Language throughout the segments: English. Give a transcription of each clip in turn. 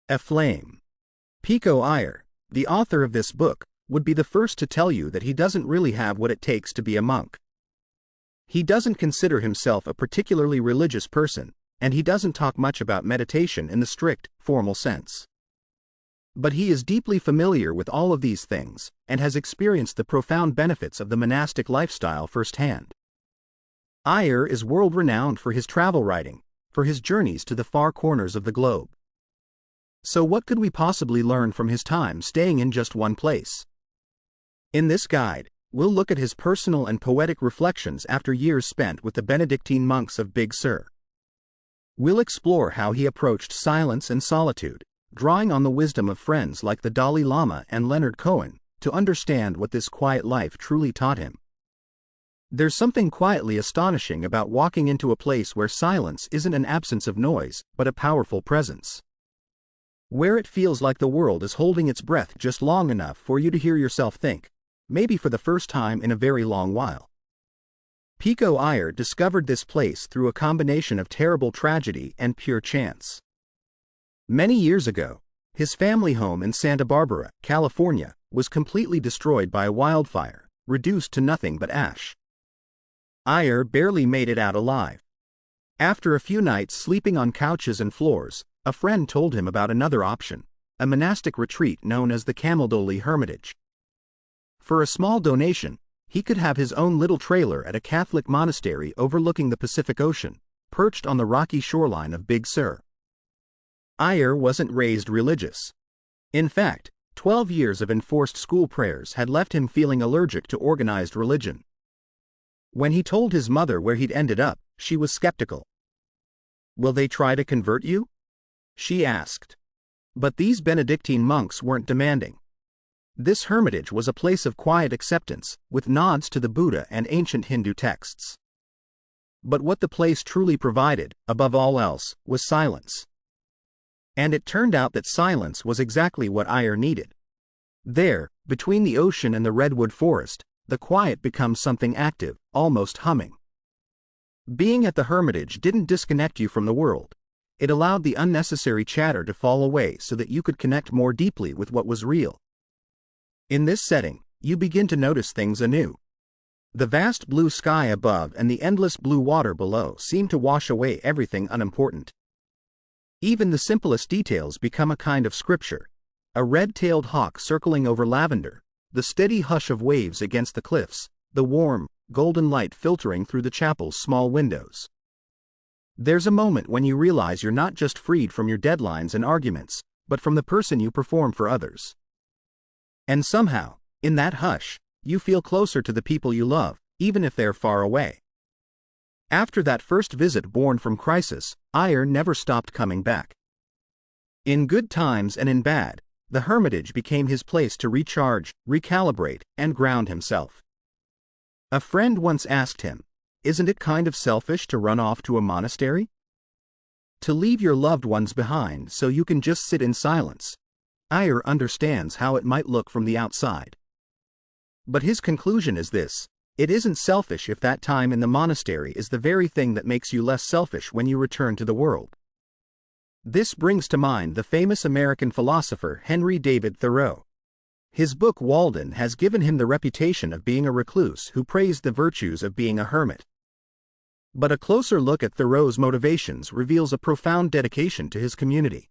Aflame. Pico Iyer, the author of this book, would be the first to tell you that he doesn't really have what it takes to be a monk. He doesn't consider himself a particularly religious person, and he doesn't talk much about meditation in the strict, formal sense. But he is deeply familiar with all of these things, and has experienced the profound benefits of the monastic lifestyle firsthand. Iyer is world-renowned for his travel writing, for his journeys to the far corners of the globe. So what could we possibly learn from his time staying in just one place? In this guide, we'll look at his personal and poetic reflections after years spent with the Benedictine monks of Big Sur. We'll explore how he approached silence and solitude, drawing on the wisdom of friends like the Dalai Lama and Leonard Cohen, to understand what this quiet life truly taught him. There's something quietly astonishing about walking into a place where silence isn't an absence of noise, but a powerful presence. Where it feels like the world is holding its breath just long enough for you to hear yourself think, maybe for the first time in a very long while. Pico Iyer discovered this place through a combination of terrible tragedy and pure chance. Many years ago, his family home in Santa Barbara, California, was completely destroyed by a wildfire, reduced to nothing but ash. Iyer barely made it out alive. After a few nights sleeping on couches and floors, a friend told him about another option, a monastic retreat known as the Camaldoli Hermitage. For a small donation, he could have his own little trailer at a Catholic monastery overlooking the Pacific Ocean, perched on the rocky shoreline of Big Sur. Iyer wasn't raised religious. In fact, 12 years of enforced school prayers had left him feeling allergic to organized religion. When he told his mother where he'd ended up, she was skeptical. "Will they try to convert you?" she asked. But these Benedictine monks weren't demanding. This hermitage was a place of quiet acceptance, with nods to the Buddha and ancient Hindu texts. But what the place truly provided, above all else, was silence. And it turned out that silence was exactly what Iyer needed. There, between the ocean and the redwood forest, the quiet becomes something active, almost humming. Being at the hermitage didn't disconnect you from the world. It allowed the unnecessary chatter to fall away so that you could connect more deeply with what was real. In this setting, you begin to notice things anew. The vast blue sky above and the endless blue water below seem to wash away everything unimportant. Even the simplest details become a kind of scripture. A red-tailed hawk circling over lavender, the steady hush of waves against the cliffs, the warm, golden light filtering through the chapel's small windows. There's a moment when you realize you're not just freed from your deadlines and arguments, but from the person you perform for others. And somehow, in that hush, you feel closer to the people you love, even if they're far away. After that first visit born from crisis, Iyer never stopped coming back. In good times and in bad, the hermitage became his place to recharge, recalibrate, and ground himself. A friend once asked him, "Isn't it kind of selfish to run off to a monastery? To leave your loved ones behind so you can just sit in silence?" Iyer understands how it might look from the outside. But his conclusion is this: it isn't selfish if that time in the monastery is the very thing that makes you less selfish when you return to the world. This brings to mind the famous American philosopher Henry David Thoreau. His book Walden has given him the reputation of being a recluse who praised the virtues of being a hermit. But a closer look at Thoreau's motivations reveals a profound dedication to his community.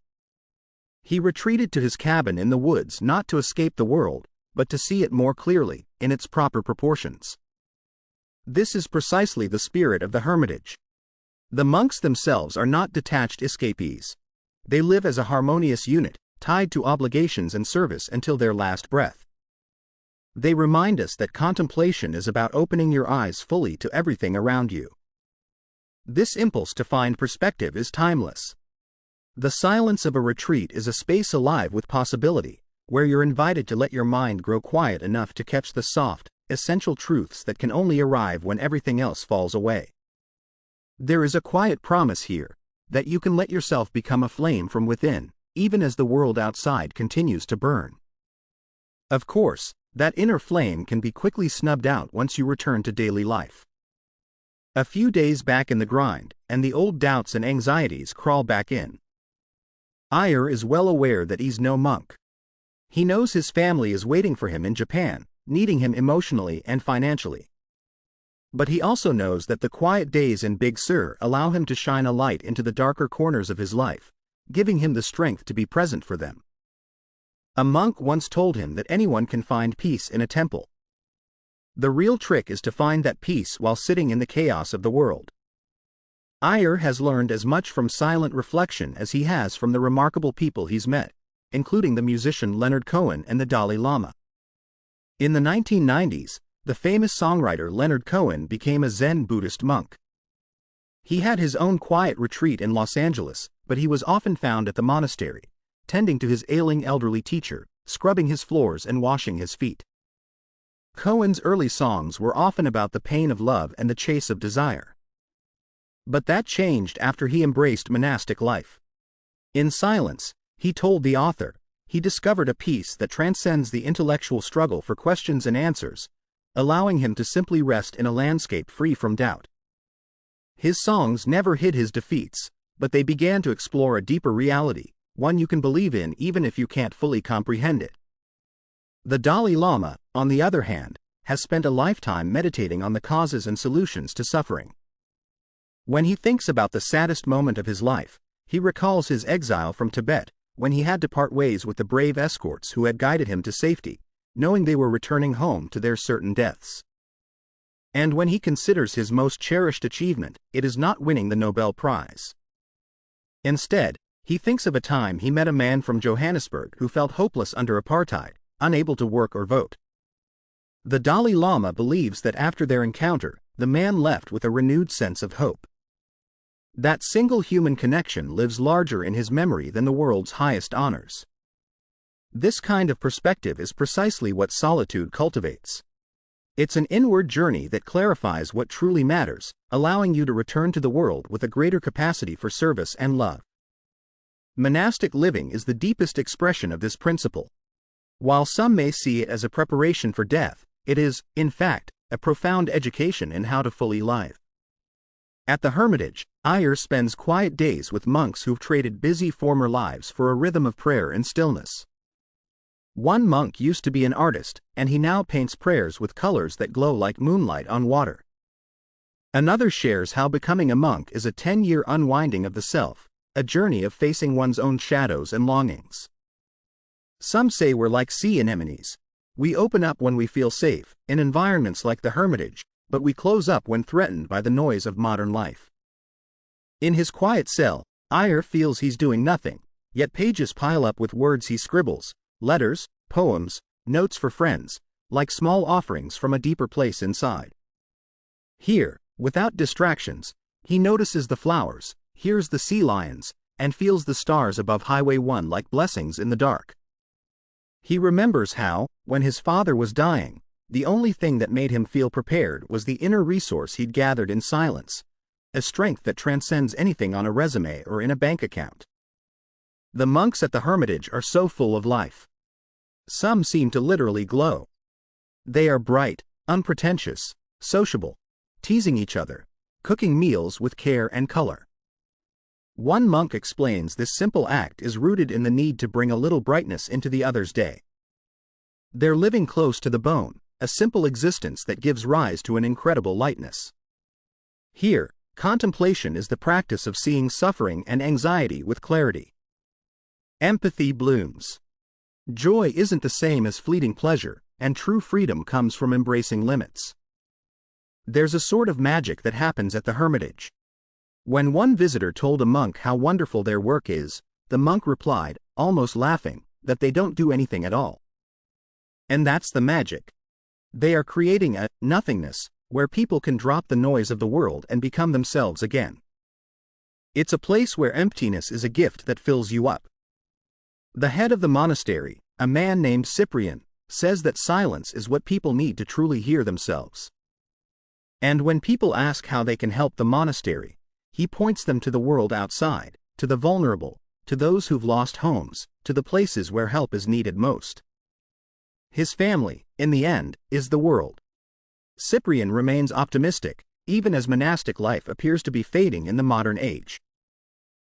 He retreated to his cabin in the woods not to escape the world, but to see it more clearly, in its proper proportions. This is precisely the spirit of the hermitage. The monks themselves are not detached escapees. They live as a harmonious unit, tied to obligations and service until their last breath. They remind us that contemplation is about opening your eyes fully to everything around you. This impulse to find perspective is timeless. The silence of a retreat is a space alive with possibility, where you're invited to let your mind grow quiet enough to catch the soft, essential truths that can only arrive when everything else falls away. There is a quiet promise here, that you can let yourself become a flame from within, even as the world outside continues to burn. Of course, that inner flame can be quickly snubbed out once you return to daily life. A few days back in the grind, and the old doubts and anxieties crawl back in. Iyer is well aware that he's no monk. He knows his family is waiting for him in Japan, needing him emotionally and financially. But he also knows that the quiet days in Big Sur allow him to shine a light into the darker corners of his life, giving him the strength to be present for them. A monk once told him that anyone can find peace in a temple. The real trick is to find that peace while sitting in the chaos of the world. Iyer has learned as much from silent reflection as he has from the remarkable people he's met, including the musician Leonard Cohen and the Dalai Lama. In the 1990s, the famous songwriter Leonard Cohen became a Zen Buddhist monk. He had his own quiet retreat in Los Angeles, but he was often found at the monastery, tending to his ailing elderly teacher, scrubbing his floors and washing his feet. Cohen's early songs were often about the pain of love and the chase of desire. But that changed after he embraced monastic life. In silence, he told the author, he discovered a peace that transcends the intellectual struggle for questions and answers, allowing him to simply rest in a landscape free from doubt. His songs never hid his defeats, but they began to explore a deeper reality, one you can believe in even if you can't fully comprehend it. The Dalai Lama, on the other hand, has spent a lifetime meditating on the causes and solutions to suffering. When he thinks about the saddest moment of his life, he recalls his exile from Tibet, when he had to part ways with the brave escorts who had guided him to safety, knowing they were returning home to their certain deaths. And when he considers his most cherished achievement, it is not winning the Nobel Prize. Instead, he thinks of a time he met a man from Johannesburg who felt hopeless under apartheid, unable to work or vote. The Dalai Lama believes that after their encounter, the man left with a renewed sense of hope. That single human connection lives larger in his memory than the world's highest honors. This kind of perspective is precisely what solitude cultivates. It's an inward journey that clarifies what truly matters, allowing you to return to the world with a greater capacity for service and love. Monastic living is the deepest expression of this principle. While some may see it as a preparation for death, it is, in fact, a profound education in how to fully live. At the Hermitage, Iyer spends quiet days with monks who've traded busy former lives for a rhythm of prayer and stillness. One monk used to be an artist, and he now paints prayers with colors that glow like moonlight on water. Another shares how becoming a monk is a 10-year unwinding of the self, a journey of facing one's own shadows and longings. Some say we're like sea anemones. We open up when we feel safe, in environments like the Hermitage, but we close up when threatened by the noise of modern life. In his quiet cell, Iyer feels he's doing nothing, yet pages pile up with words he scribbles, letters, poems, notes for friends, like small offerings from a deeper place inside. Here, without distractions, he notices the flowers, hears the sea lions, and feels the stars above Highway 1 like blessings in the dark. He remembers how, when his father was dying, the only thing that made him feel prepared was the inner resource he'd gathered in silence, a strength that transcends anything on a resume or in a bank account. The monks at the Hermitage are so full of life. Some seem to literally glow. They are bright, unpretentious, sociable, teasing each other, cooking meals with care and color. One monk explains this simple act is rooted in the need to bring a little brightness into the other's day. They're living close to the bone, a simple existence that gives rise to an incredible lightness. Here, contemplation is the practice of seeing suffering and anxiety with clarity. Empathy blooms. Joy isn't the same as fleeting pleasure, and true freedom comes from embracing limits. There's a sort of magic that happens at the Hermitage. When one visitor told a monk how wonderful their work is, the monk replied, almost laughing, that they don't do anything at all. And that's the magic. They are creating a nothingness, where people can drop the noise of the world and become themselves again. It's a place where emptiness is a gift that fills you up. The head of the monastery, a man named Cyprian, says that silence is what people need to truly hear themselves. And when people ask how they can help the monastery, he points them to the world outside, to the vulnerable, to those who've lost homes, to the places where help is needed most. His family, in the end, is the world. Cyprian remains optimistic, even as monastic life appears to be fading in the modern age.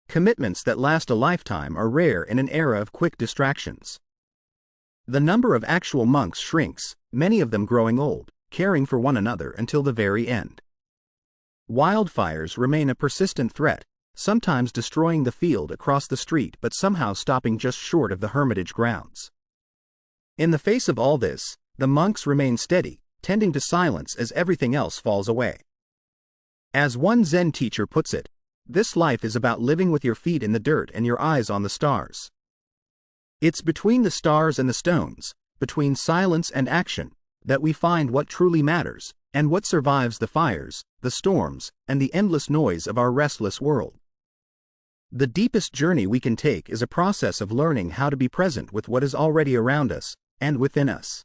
Commitments that last a lifetime are rare in an era of quick distractions. The number of actual monks shrinks, many of them growing old, caring for one another until the very end. Wildfires remain a persistent threat, sometimes destroying the field across the street but somehow stopping just short of the Hermitage grounds. In the face of all this, the monks remain steady, tending to silence as everything else falls away. As one Zen teacher puts it, this life is about living with your feet in the dirt and your eyes on the stars. It's between the stars and the stones, between silence and action, that we find what truly matters, and what survives the fires, the storms, and the endless noise of our restless world. The deepest journey we can take is a process of learning how to be present with what is already around us, and within us.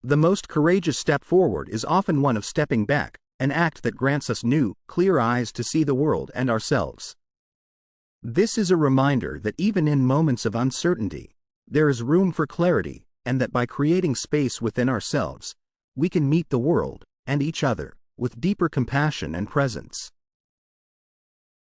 The most courageous step forward is often one of stepping back, an act that grants us new, clear eyes to see the world and ourselves. This is a reminder that even in moments of uncertainty, there is room for clarity, and that by creating space within ourselves, we can meet the world, and each other, with deeper compassion and presence.